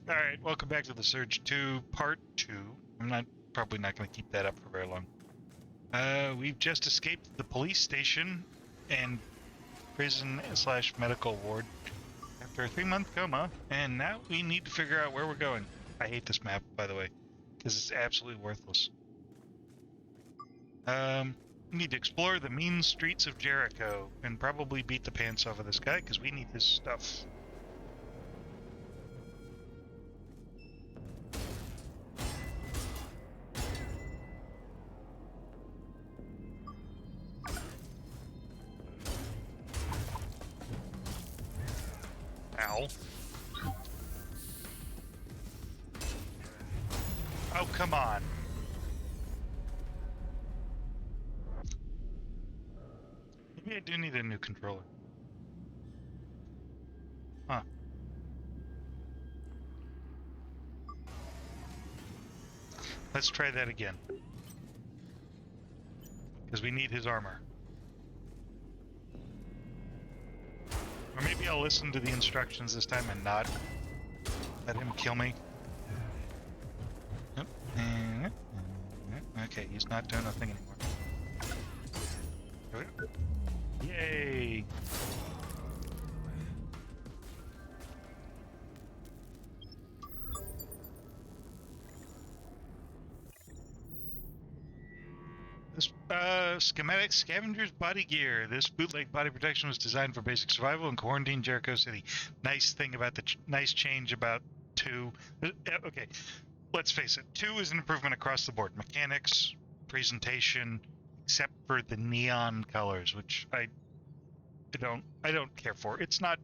All right, welcome back to the Surge 2 Part 2. I'm probably not going to keep that up for very long. We've just escaped the police station and prison/medical ward after a 3-month coma, and now we need to figure out where we're going. I hate this map, by the way, because it's absolutely worthless. We need to explore the mean streets of Jericho and probably beat the pants off of this guy because we need his stuff. Ow. Oh, come on. Maybe I do need a new controller. Huh. Let's try that again. Because we need his armor. Or maybe I'll listen to the instructions this time and not let him kill me. Okay, he's not doing a thing anymore. Yay! This schematic scavenger's body gear. This bootleg body protection was designed for basic survival in quarantine Jericho City. Nice thing about the nice change about 2. Okay, let's face it. 2 is an improvement across the board. Mechanics, presentation, except for the neon colors, which I don't care for. It's not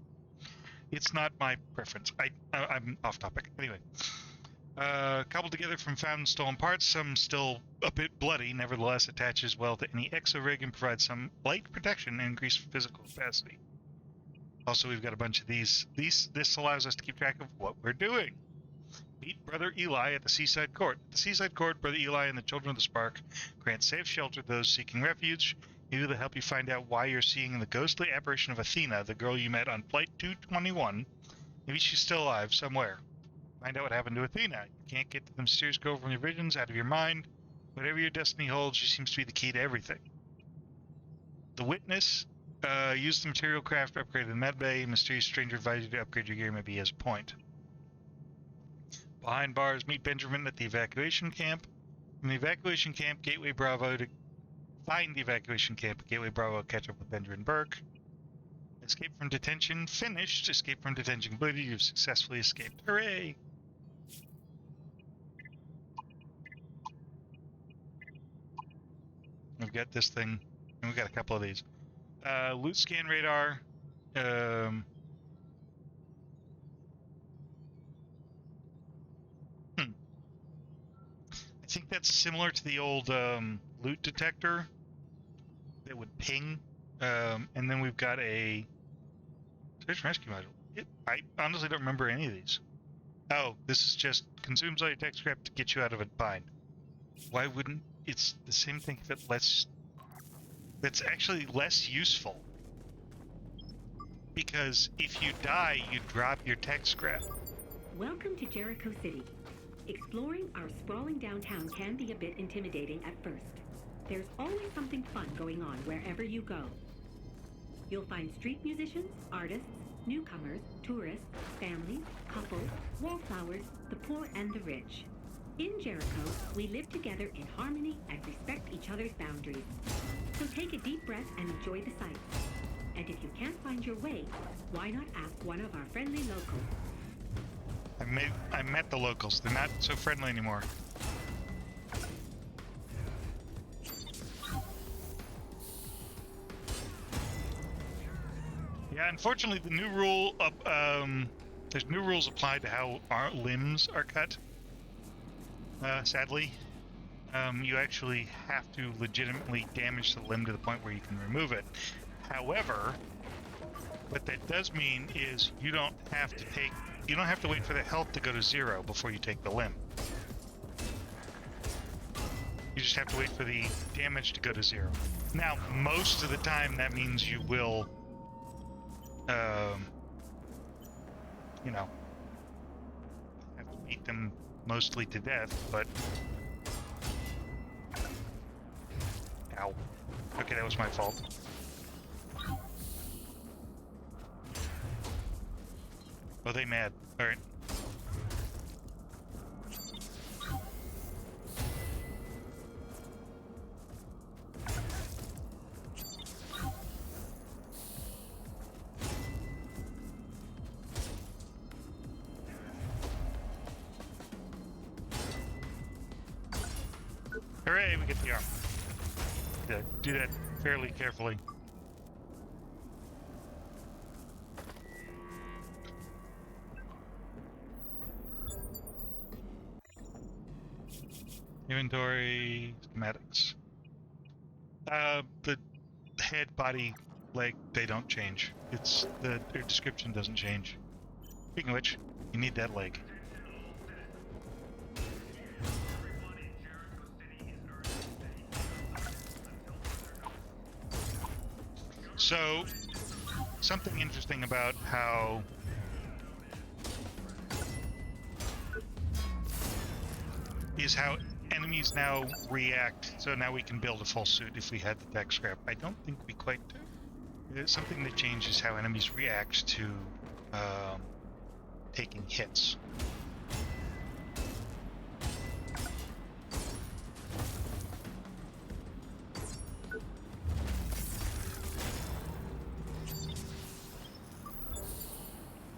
my preference. I'm off topic. Anyway. Cobbled together from found and stolen parts, some still a bit bloody, nevertheless attaches well to any exo-rig and provides some light protection and increased physical capacity. Also, we've got a bunch of these. This allows us to keep track of what we're doing. Meet Brother Eli at the Seaside Court. At the Seaside Court, Brother Eli and the Children of the Spark grant safe shelter to those seeking refuge. Maybe they'll help you find out why you're seeing the ghostly apparition of Athena, the girl you met on Flight 221. Maybe she's still alive somewhere. Find out what happened to Athena. You can't get to the mysterious girl from your visions, out of your mind. Whatever your destiny holds, she seems to be the key to everything. The Witness. Use the material craft to upgrade the medbay. Mysterious stranger advised you to upgrade your gear, maybe as a point. Behind bars, meet Benjamin at the evacuation camp. From the evacuation camp, Gateway Bravo to find the evacuation camp at Gateway Bravo, catch up with Benjamin Burke. Escape from detention finished. Escape from detention completed. You've successfully escaped. Hooray! We've got this thing, and we've got a couple of these. Loot scan radar. I think that's similar to the old loot detector that would ping. And then we've got a search and rescue module. I honestly don't remember any of these. Oh, this is just consumes all your tech scrap to get you out of a bind. Why wouldn't it's the same thing if it lets? That's actually less useful. Because if you die, you drop your tech scrap. Welcome to Jericho City. Exploring our sprawling downtown can be a bit intimidating at first. There's always something fun going on wherever you go. You'll find street musicians, artists, newcomers, tourists, families, couples, wallflowers, the poor and the rich. In Jericho, we live together in harmony and respect each other's boundaries. So take a deep breath and enjoy the sights. And if you can't find your way, why not ask one of our friendly locals? I met the locals. They're not so friendly anymore. Yeah, unfortunately, the new rule there's new rules applied to how our limbs are cut. Sadly, you actually have to legitimately damage the limb to the point where you can remove it. However, what that does mean is you don't have to wait for the health to go to 0 before you take the limb. You just have to wait for the damage to go to 0. Now, most of the time that means you will beat them mostly to death, but... Ow. Okay, that was my fault. Oh, they mad. Alright. Hooray, we get the arm. Yeah, do that fairly carefully. Inventory, schematics. The head, body, leg, they don't change. It's their description doesn't change. Speaking of which, you need that leg. So, something interesting about how enemies now react. So now we can build a full suit if we had the tech scrap. I don't think we quite do. There's something that changes how enemies react to taking hits.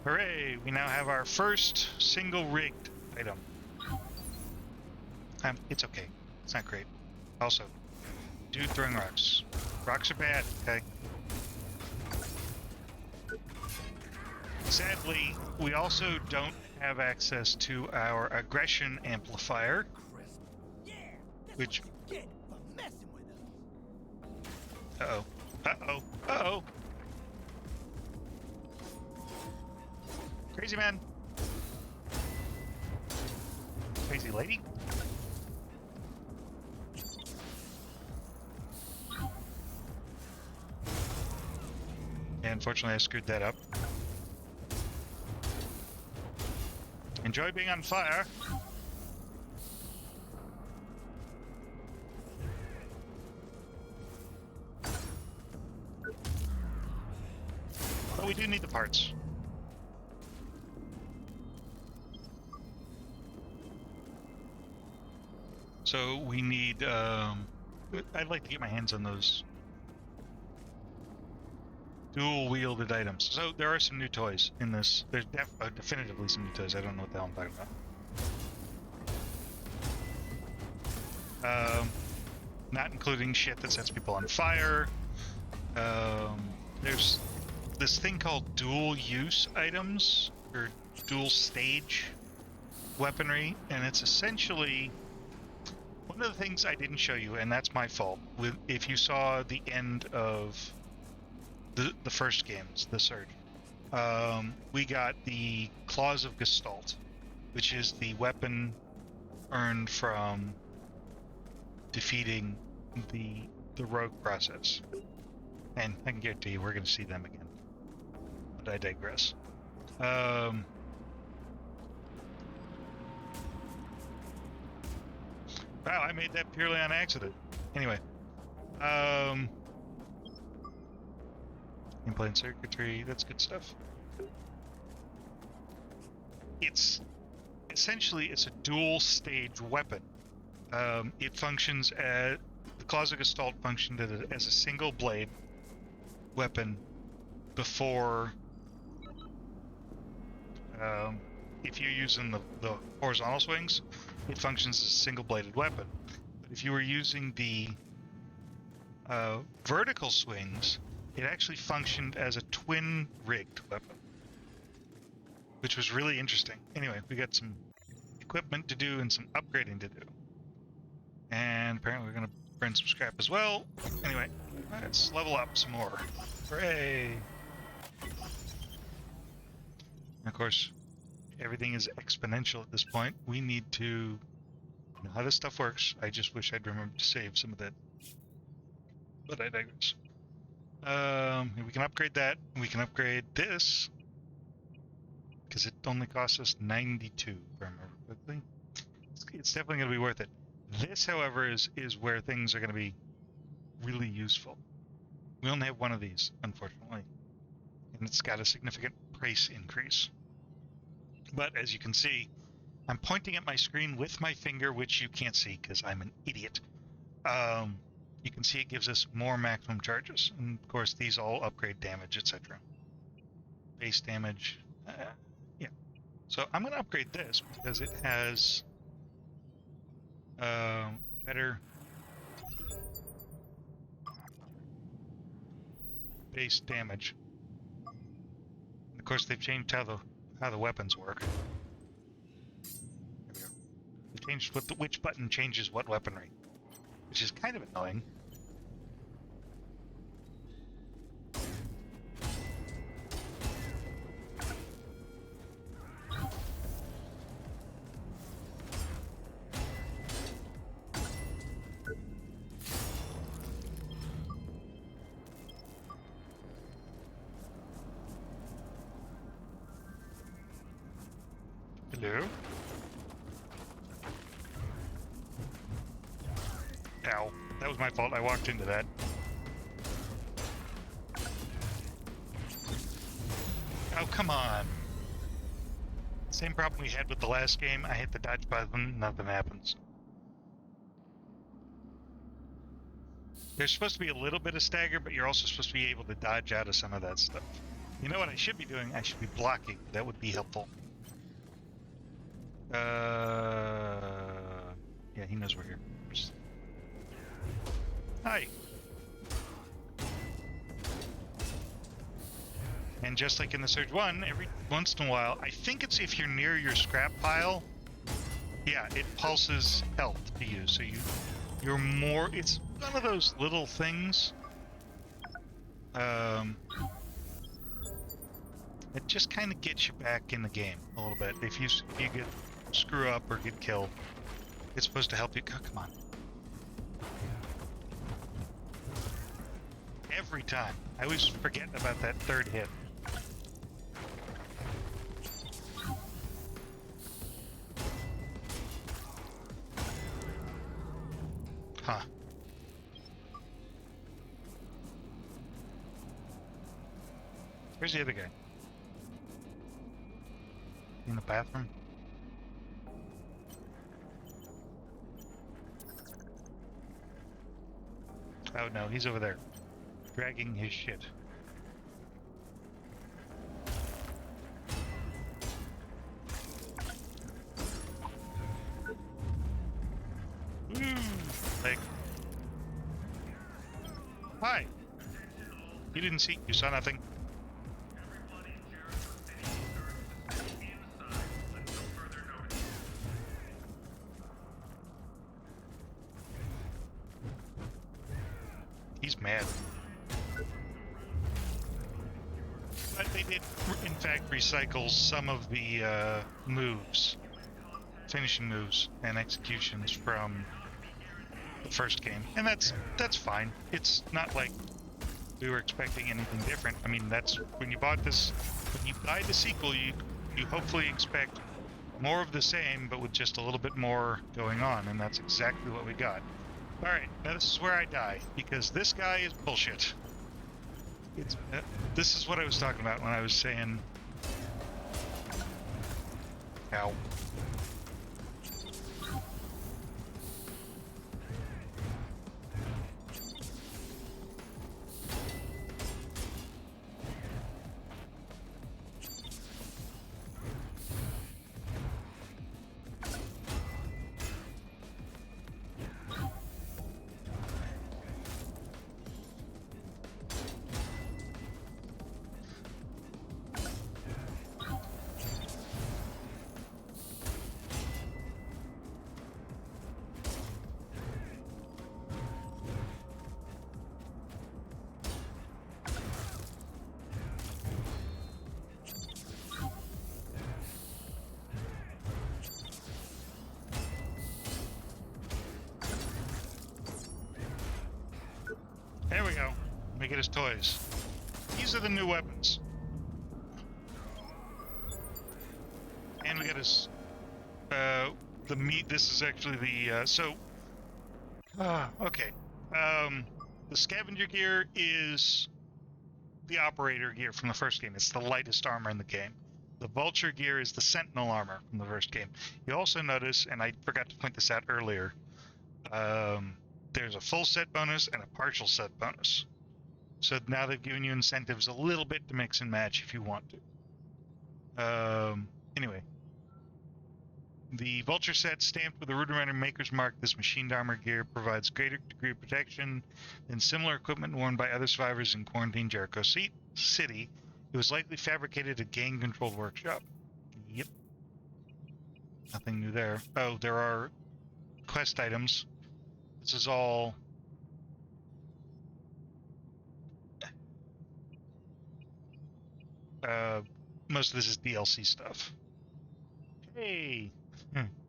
Hooray! We now have our first single-rigged item. It's okay. It's not great. Also, dude throwing rocks. Rocks are bad, okay? Sadly, we also don't have access to our aggression amplifier, which... Uh-oh. Uh-oh. Uh-oh. Crazy man. Crazy lady. And unfortunately, I screwed that up. Enjoy being on fire. But we do need the parts. So we need, I'd like to get my hands on those dual-wielded items. So there are some new toys in this. There's definitively some new toys. I don't know what the hell I'm talking about. Not including shit that sets people on fire. There's this thing called dual-use items, or dual-stage weaponry, and it's essentially... One of the things I didn't show you, and that's my fault, if you saw the end of the first games, the Surge, we got the Claws of Gestalt, which is the weapon earned from defeating the rogue process. And I can guarantee you we're going to see them again. But I digress. Wow, I made that purely on accident. Anyway. Implant circuitry, that's good stuff. It's essentially a dual stage weapon. It functions as the Claws of Gestalt functioned as a single blade weapon before if you're using the horizontal swings, it functions as a single-bladed weapon. But if you were using the vertical swings, it actually functioned as a twin-rigged weapon, which was really interesting. Anyway, we got some equipment to do and some upgrading to do. And apparently we're going to burn some scrap as well. Anyway, let's level up some more. Hooray! And of course, everything is exponential at this point. We need to know how this stuff works. I just wish I'd remembered to save some of that. But I digress. We can upgrade that. We can upgrade this. Because it only costs us 92, if I remember quickly. It's definitely going to be worth it. This, however, is where things are going to be really useful. We only have one of these, unfortunately, and it's got a significant price increase. But as you can see, I'm pointing at my screen with my finger, which you can't see because I'm an idiot. You can see it gives us more maximum charges, and of course these all upgrade damage, etc. Base damage, yeah. So I'm going to upgrade this because it has better base damage. And of course, they've changed how the weapons work. There we go. They changed which button changes what weaponry, which is kind of annoying. Hello? Ow. That was my fault. I walked into that. Oh, come on. Same problem we had with the last game. I hit the dodge button, nothing happens. There's supposed to be a little bit of stagger, but you're also supposed to be able to dodge out of some of that stuff. You know what I should be doing? I should be blocking. That would be helpful. Yeah, he knows we're here. Hi. And just like in the Surge 1, every once in a while, I think it's if you're near your scrap pile, yeah, it pulses health to you, so you're more, it's one of those little things. It just kind of gets you back in the game a little bit. If you get screw up or get killed, it's supposed to help you. Oh, come on. Every time. I always forget about that third hit. Huh. Where's the other guy? In the bathroom? Oh no, he's over there. Dragging his shit. Leg. Hi. You didn't see. You saw nothing. He's mad. But they did, in fact, recycle some of the moves, finishing moves and executions from the first game, and that's fine. It's not like we were expecting anything different. I mean, that's when you bought this, when you buy the sequel, you hopefully expect more of the same, but with just a little bit more going on, and that's exactly what we got. All right, now this is where I die, because this guy is bullshit. It's this is what I was talking about when I was saying, ow. There we go. Let me get his toys. These are the new weapons. And we got his the meat. This is actually the okay. The scavenger gear is the operator gear from the first game. It's the lightest armor in the game. The vulture gear is the sentinel armor from the first game. You also notice, and I forgot to point this out earlier, there's a full set bonus and a partial set bonus. So now they've given you incentives a little bit to mix and match if you want to. Anyway, the vulture set stamped with the rudimentary maker's mark. This machined armor gear provides greater degree of protection than similar equipment worn by other survivors in quarantine Jericho City. It was likely fabricated at a gang-controlled workshop. Yep. Nothing new there. Oh, there are quest items. This is all... most of this is DLC stuff. Hey!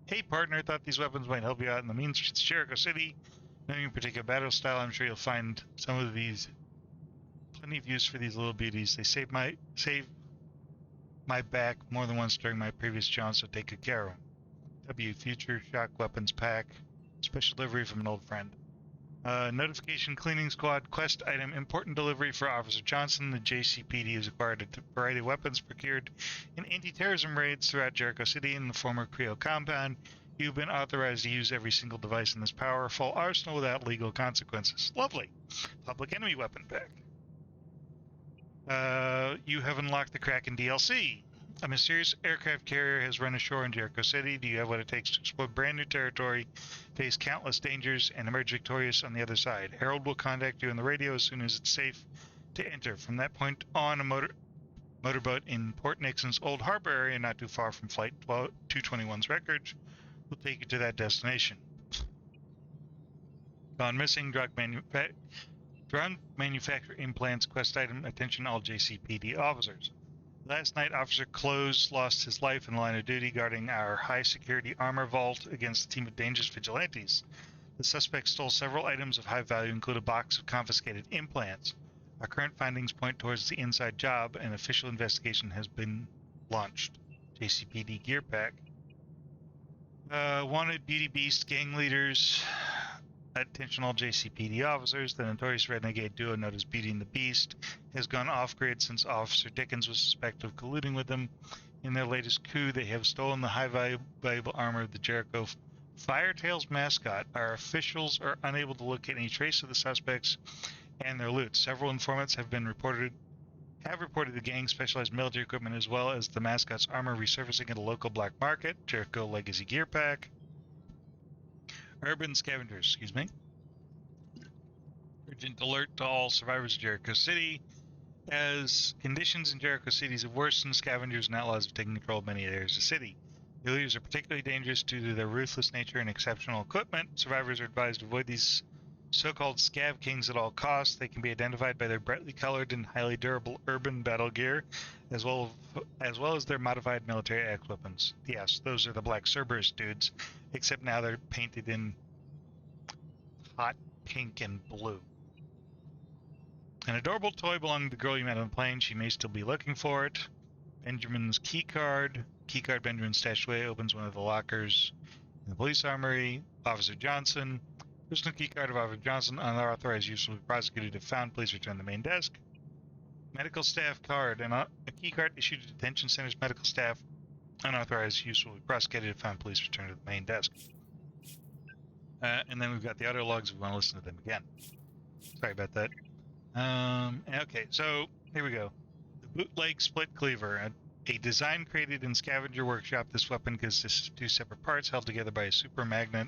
Hey, partner, thought these weapons might help you out in the mean streets of Jericho City. Knowing your particular battle style, I'm sure you'll find some of these plenty of use for these little beauties. They saved my back more than once during my previous jaunts, so take good care of them. W. Future Shock Weapons Pack. Special delivery from an old friend. Notification Cleaning Squad quest item. Important delivery for Officer Johnson. The JCPD has acquired a variety of weapons procured in anti-terrorism raids throughout Jericho City and the former Creo compound. You've been authorized to use every single device in this powerful arsenal without legal consequences. Lovely. Public enemy weapon pack. You have unlocked the Kraken DLC. A mysterious aircraft carrier has run ashore in Jericho City. Do you have what it takes to explore brand new territory, face countless dangers, and emerge victorious on the other side? Harold will contact you on the radio as soon as it's safe to enter. From that point on, a motorboat in Port Nixon's Old Harbor area, not too far from Flight 221's wreckage, will take you to that destination. Gone missing, drug manufacturer implants quest item. Attention all JCPD officers. Last night, Officer Close lost his life in the line of duty guarding our high-security armor vault against a team of dangerous vigilantes. The suspect stole several items of high value, including a box of confiscated implants. Our current findings point towards the inside job, and official investigation has been launched. JCPD Gear Pack. Wanted Beauty Beast gang leaders. Attention all JCPD officers. The notorious renegade duo known as Beauty and the Beast has gone off-grid since Officer Dickens was suspected of colluding with them. In their latest coup, they have stolen the high-valuable armor of the Jericho Firetail's mascot. Our officials are unable to locate any trace of the suspects and their loot. Several informants have reported the gang's specialized military equipment as well as the mascot's armor resurfacing at a local black market. Jericho Legacy Gear Pack. Urban Scavengers, excuse me. Urgent alert to all survivors of Jericho City. As conditions in Jericho City have worsened, scavengers and outlaws have taken control of many areas of the city. The leaders are particularly dangerous due to their ruthless nature and exceptional equipment. Survivors are advised to avoid these so-called scav kings at all costs. They can be identified by their brightly colored and highly durable urban battle gear, as well as their modified military axe weapons. Yes, those are the Black Cerberus dudes, except now they're painted in hot pink and blue. An adorable toy belonging to the girl you met on the plane. She may still be looking for it. Benjamin's keycard. Keycard Benjamin stashed away opens one of the lockers in the police armory. Officer Johnson. Personal keycard of Officer Johnson. Unauthorized use will be prosecuted if found. Please return to the main desk. Medical staff card. And a keycard issued to detention center's medical staff. Unauthorized use will be prosecuted if found. Please return to the main desk. And then we've got the other logs if we want to listen to them again. Sorry about that. Okay, so here we go. The bootleg split cleaver. A design created in Scavenger Workshop, this weapon consists of two separate parts held together by a super magnet.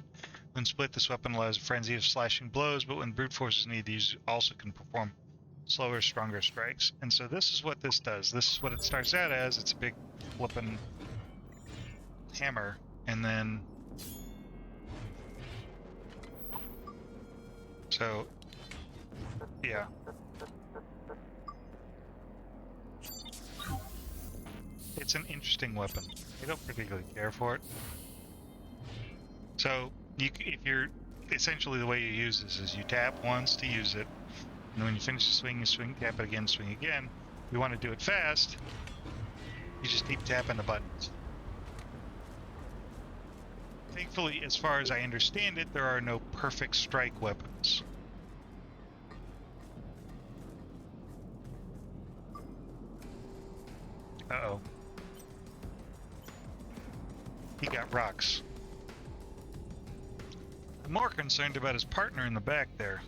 When split, this weapon allows a frenzy of slashing blows, but when brute force is needed, the user also can perform slower, stronger strikes. And so this is what this does. This is what it starts out as. It's a big flippin' hammer, and then... So, yeah. It's an interesting weapon. I don't particularly care for it. So, if you're... Essentially the way you use this is you tap once to use it, and when you finish the swing, you swing, tap it again, swing again. If you want to do it fast, you just keep tapping the buttons. Thankfully, as far as I understand it, there are no perfect strike weapons. Uh-oh. He got rocks. I'm more concerned about his partner in the back there.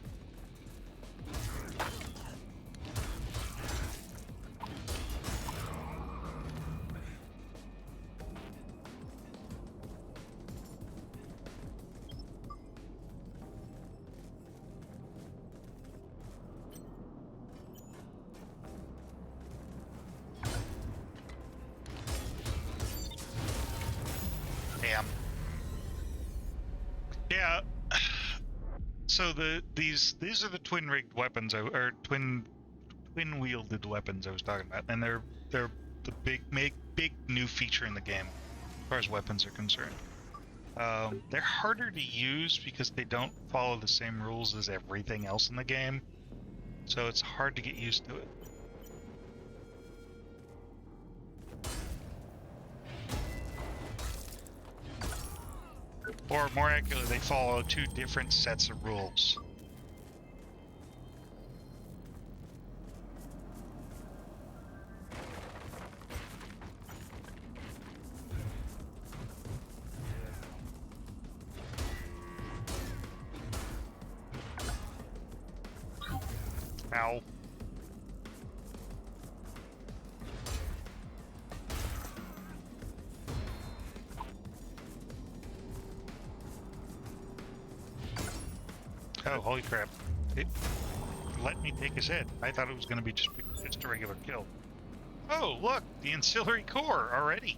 Damn. Yeah. So these are the twin rigged weapons or twin wielded weapons I was talking about, and they're the big new feature in the game as far as weapons are concerned. They're harder to use because they don't follow the same rules as everything else in the game, so it's hard to get used to it. Or more accurately, they follow two different sets of rules. Ow. Oh, holy crap. It let me take his head. I thought it was going to be just a regular kill. Oh, look! The ancillary core already!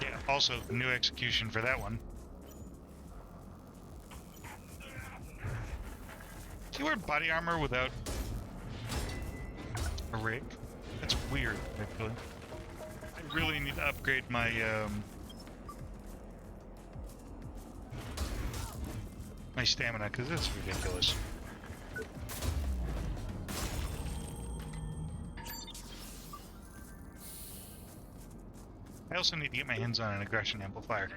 Yeah, also, new execution for that one. Can you wear body armor without a rig? That's weird, actually. I really need to upgrade my, my stamina, because that's ridiculous. I also need to get my hands on an aggression amplifier.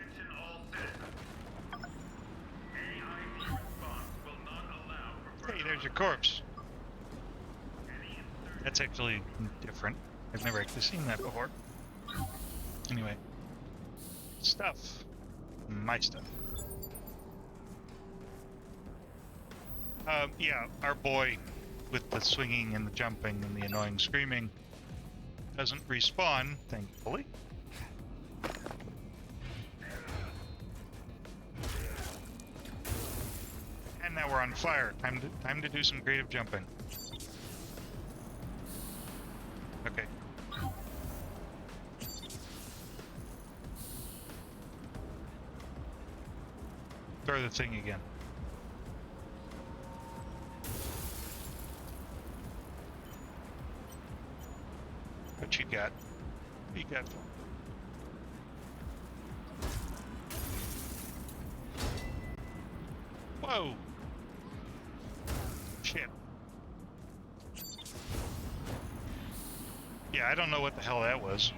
Hey, there's your corpse. That's actually different. I've never actually seen that before. Anyway. Stuff. My stuff. Yeah, our boy with the swinging and the jumping and the annoying screaming doesn't respawn, thankfully. And now we're on fire. Time to do some creative jumping. Okay. Throw the thing again. What you got? What you got? Whoa! Shit. Yeah, I don't know what the hell that was.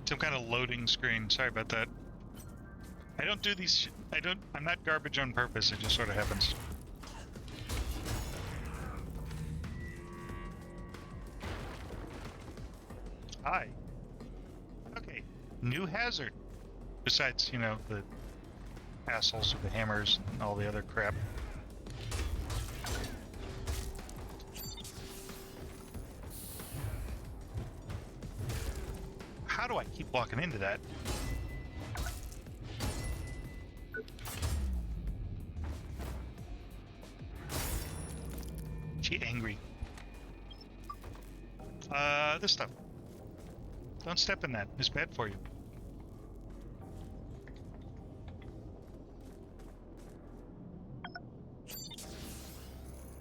Some kind of loading screen. Sorry about that. I don't do these. I'm not garbage on purpose. It just sort of happens. Hi. Okay. New hazard. Besides, you know, the assholes with the hammers and all the other crap. How do I keep walking into that? She angry. This stuff. Don't step in that. It's bad for you.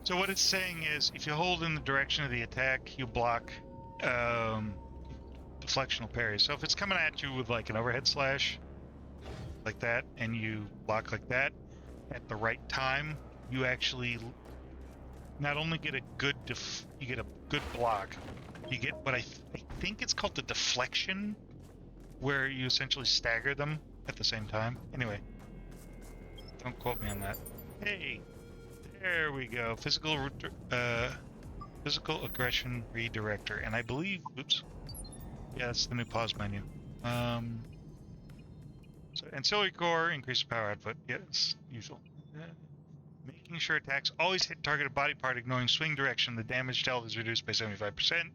So what it's saying is, if you hold in the direction of the attack, you block deflectional parry. So if it's coming at you with like an overhead slash, like that, and you block like that, at the right time, you actually not only get a good you get a good block, you get what I think it's called the deflection, where you essentially stagger them at the same time. Anyway, don't quote me on that. Hey, there we go. Physical aggression redirector, and I believe, oops, yeah, that's the new pause menu. So ancillary core increases power output. Yes, usual. Making sure attacks always hit targeted body part, ignoring swing direction. The damage dealt is reduced by 75%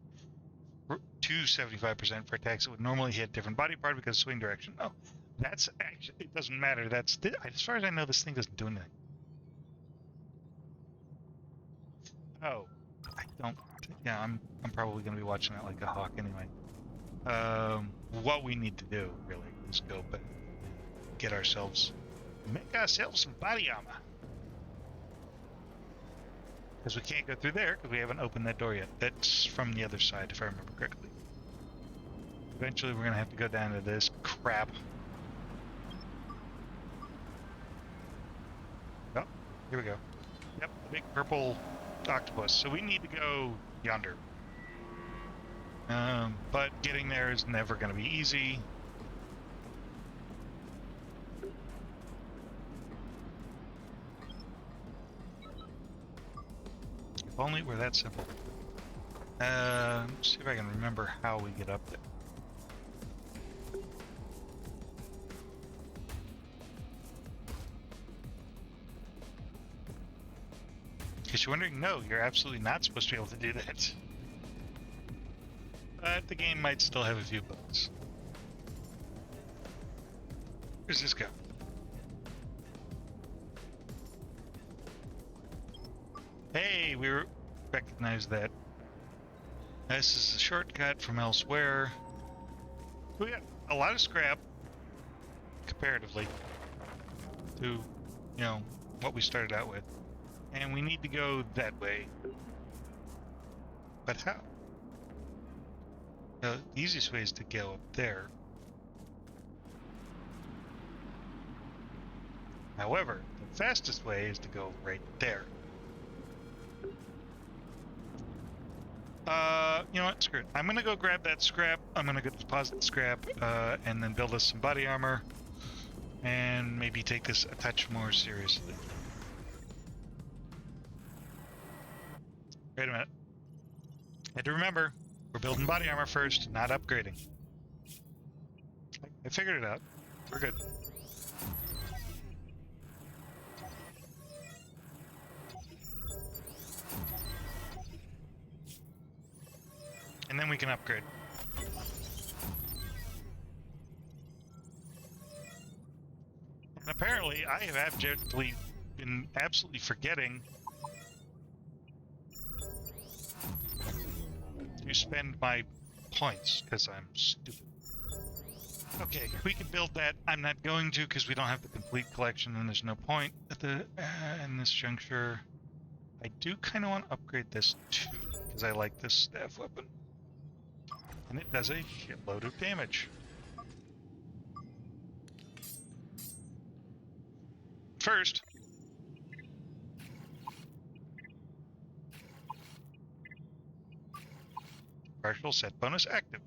to 75% for attacks that would normally hit different body part because of swing direction. Oh, that's actually, it doesn't matter. That's, as far as I know, this thing doesn't do anything. Oh, I don't. Yeah, I'm probably going to be watching that like a hawk anyway. What we need to do really is go but get ourselves, make ourselves some body armor. Because we can't go through there because we haven't opened that door yet. That's from the other side, if I remember correctly. Eventually, we're going to have to go down to this crap. Oh, here we go. Yep, the big purple octopus. So we need to go yonder. But getting there is never going to be easy. If only it were that simple. Let's see if I can remember how we get up there. Because you're wondering, no, you're absolutely not supposed to be able to do that. But the game might still have a few bugs. Where's this go? Hey, we recognize that. This is a shortcut from elsewhere. We got a lot of scrap, comparatively, to, you know, what we started out with. And we need to go that way. But how? The easiest way is to go up there. However, the fastest way is to go right there. You know what? Screw it. I'm gonna go grab that scrap. I'm gonna go deposit the scrap, and then build us some body armor, and maybe take this a touch more seriously. Wait a minute. Had to remember, we're building body armor first, not upgrading. I figured it out. We're good. And then we can upgrade. And apparently, I have abjectly been absolutely forgetting to spend my points, because I'm stupid. Okay, we can build that. I'm not going to, because we don't have the complete collection, and there's no point at the in this juncture. I do kind of want to upgrade this too, because I like this staff weapon. And it does a shitload of damage. First, partial set bonus active.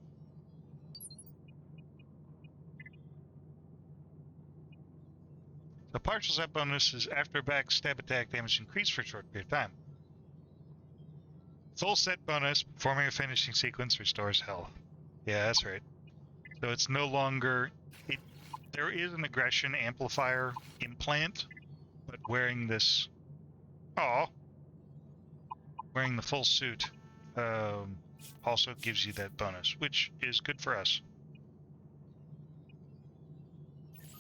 The partial set bonus is after a backstab attack damage increased for a short period of time. Full set bonus, performing a finishing sequence, restores health. Yeah, that's right. So it's no longer... there is an aggression amplifier implant, but wearing this... wearing the full suit also gives you that bonus, which is good for us.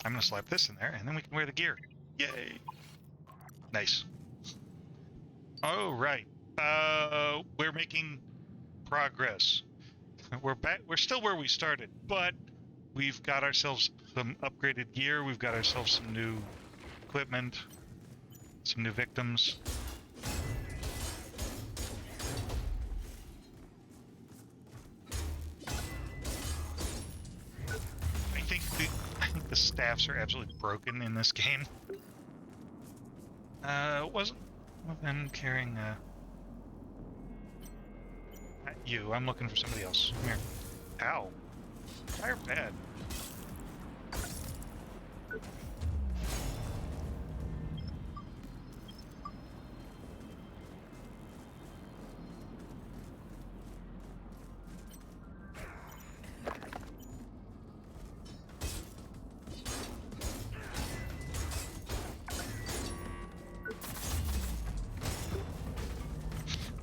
I'm gonna slap this in there, and then we can wear the gear. Yay! Nice. Oh, right. We're making progress. We're back. We're still where we started, but we've got ourselves some upgraded gear. We've got ourselves some new equipment, some new victims. I think the staffs are absolutely broken in this game. Wasn't one of them carrying not you. I'm looking for somebody else. Come here. Ow. Fire bad.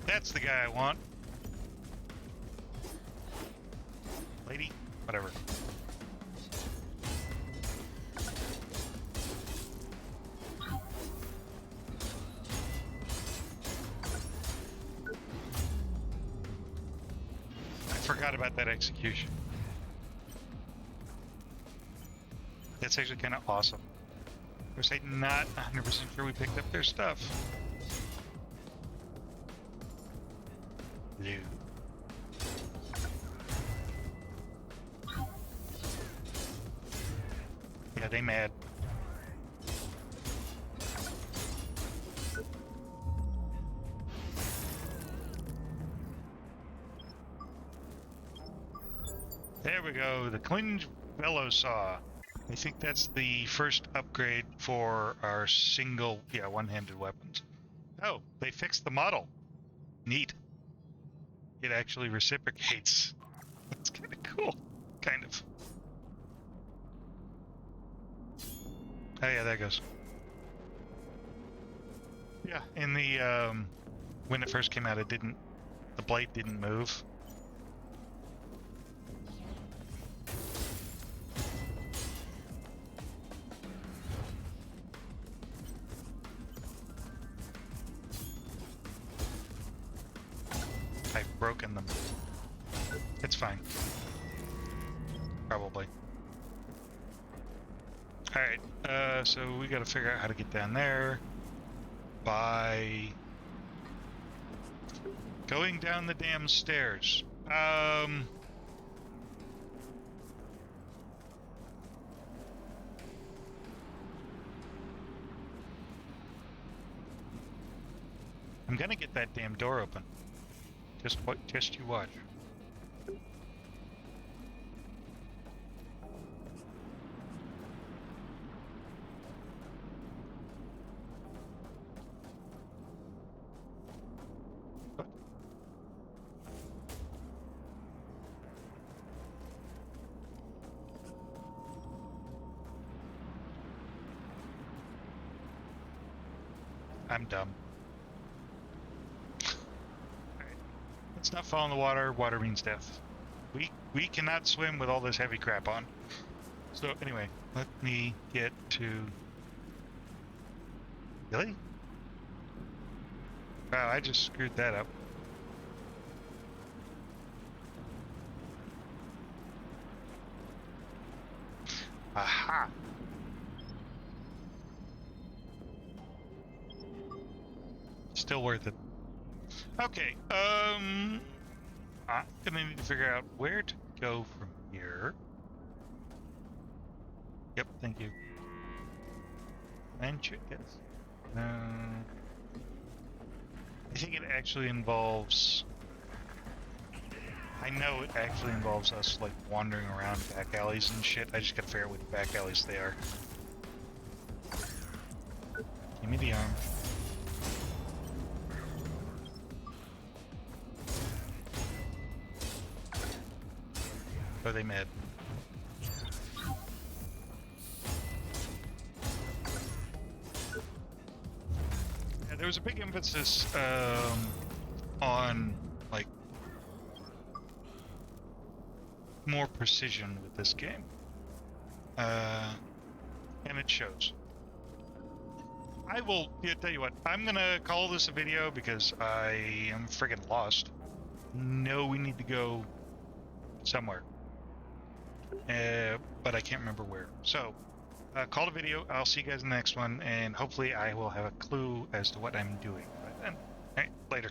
That's the guy I want. Lady? Whatever. I forgot about that execution. That's actually kind of awesome. Of course, I'm not 100% sure we picked up their stuff. Blue. Yeah, they mad. There we go, the Clinge Bellow Saw. I think that's the first upgrade for our single, one-handed weapons. Oh, they fixed the model. Neat. It actually reciprocates. That's kind of cool. Kind of. Oh yeah, there it goes. Yeah, in the, when it first came out, the blade didn't move. I've broken them. It's fine. Probably. Alright, so we gotta figure out how to get down there by going down the damn stairs. I'm gonna get that damn door open. Just you watch. I'm dumb. Let's not fall in the water. Water means death. We cannot swim with all this heavy crap on. So anyway, let me get to... Really? Wow, I just screwed that up. Aha! Still worth it. Okay, I'm gonna need to figure out where to go from here. Yep, thank you. And chickens. No. I think it actually involves... I know it actually involves us, like, wandering around back alleys and shit. I just gotta figure out which back alleys they are. Give me the arm. Are they mad? Yeah, there was a big emphasis on like more precision with this game. and it shows. I will tell you what, I'm gonna call this a video because I am friggin' lost. No, we need to go somewhere. But I can't remember where. So, call it a video. I'll see you guys in the next one, and hopefully I will have a clue as to what I'm doing by then. All right, later.